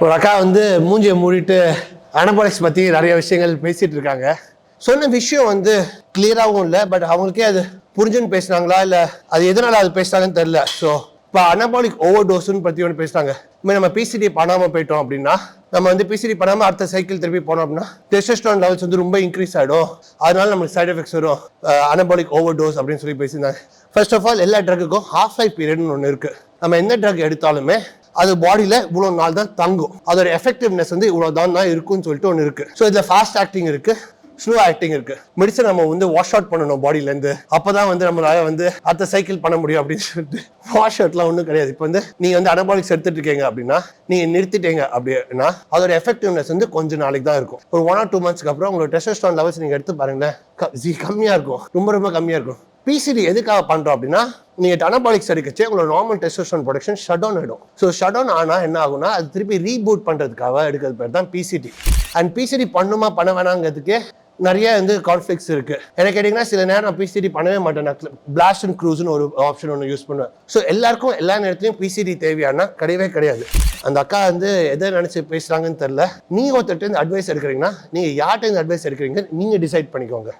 ஒரு அக்கா வந்து மூஞ்சியை மூடிட்டு அனபாலிக்ஸ் பற்றி நிறைய விஷயங்கள் பேசிகிட்டு இருக்காங்க. சொன்ன விஷயம் வந்து கிளியராகவும் இல்லை, பட் அவங்களுக்கே அது புரிஞ்சுன்னு பேசுனாங்களா இல்லை அது எதனால் அது பேசுனாங்கன்னு தெரில. ஸோ இப்போ அனபாலிக் ஓவர் டோஸ்ன்னு பற்றி ஒன்று பேசுனாங்க. இப்போ நம்ம பிசிடி பண்ணாமல் போயிட்டோம் அப்படின்னா, நம்ம வந்து பிசிடி பண்ணாமல் அடுத்த சைக்கிள் திருப்பி போனோம் அப்படின்னா டெஸ்டோஸ்டெரான் லெவல்ஸ் வந்து ரொம்ப இன்க்ரீஸ் ஆகிடும். அதனால நம்மளுக்கு சைட் எஃபெக்ட்ஸ் வரும், அனபாலிக் ஓவர் டோஸ் அப்படின்னு சொல்லி பேசியிருந்தாங்க. ஃபர்ஸ்ட் ஆஃப் ஆல் எல்லா ட்ரக்குக்கும் ஹாஃப் லைஃப் பீரியட்னு ஒன்று இருக்குது. நம்ம எந்த ட்ரக் எடுத்தாலுமே அது பாடியில் இவ்வளோ நாள் தான் தங்கும், அதோட எஃபெக்டிவ்னஸ் வந்து இவ்வளோ தான் இருக்குன்னு சொல்லிட்டு ஒன்று இருக்குது. ஸோ இதில் ஃபாஸ்ட் ஆக்டிங் இருக்குது, ஸ்லோ ஆக்டிங் இருக்கு. மெடிசன் நம்ம வந்து வாஷ் அவுட் பண்ணணும் பாடியிலேருந்து, அப்போதான் வந்து நம்மளால வந்து அடுத்த சைக்கிள் பண்ண முடியும் அப்படின்னு சொல்லிட்டு வாஷ் அவுட்லாம் ஒன்றும் கிடையாது. இப்போ வந்து நீங்கள் வந்து அனபாலிக்ஸ் எடுத்துட்டு இருக்கீங்க அப்படின்னா, நீங்கள் நிறுத்திட்டீங்க அப்படின்னா அதோட எஃபெக்டிவ்னஸ் வந்து கொஞ்சம் நாளைக்கு தான் இருக்கும். ஒரு 1 or 2 months அப்புறம் உங்களோட டெஸ்டோஸ்டெரான் லெவல்ஸ் நீங்கள் எடுத்து பாருங்களேன், கம்மியாக இருக்கும், ரொம்ப ரொம்ப கம்மியாக இருக்கும். பிசிடி எதுக்காக பண்ணுறோம் அப்படின்னா, நீங்கள் அனபாலிக்ஸ் எடுக்கச்சே உங்களோட normal testosterone production shut down ஆகிடும். ஸோ ஷட் டவுன் ஆனால் என்ன ஆகும்னா, அது திருப்பி ரீபூட் பண்ணுறதுக்காக எடுக்கிறது பேர் தான் பிசிடி. அண்ட் பிசிடி பண்ணுமா பண்ண வேணாங்கிறதுக்கே நிறைய வந்து கான்ஃப்ளிக்ஸ் இருக்கு. எனக்கு கேட்டிங்கன்னா சில நேரம் நான் பிசிடி பண்ணவே மாட்டேன், நான் பிளாஸ்ட் அண்ட் க்ரூஸ்னு ஒரு ஆப்ஷன் ஒன்று யூஸ் பண்ணுவேன். ஸோ எல்லாருக்கும் எல்லா நேரத்துலையும் பிசிடி தேவையானா கிடையவே கிடையாது. அந்த அக்கா வந்து எதை நினச்சி பேசுகிறாங்கன்னு தெரில. நீங்கள் ஒருத்தர்கிட்ட அட்வைஸ் எடுக்கிறீங்கன்னா, நீங்கள் யார்கிட்ட அட்வைஸ் எடுக்கிறீங்க நீங்கள் டிசைட் பண்ணிக்கோங்க.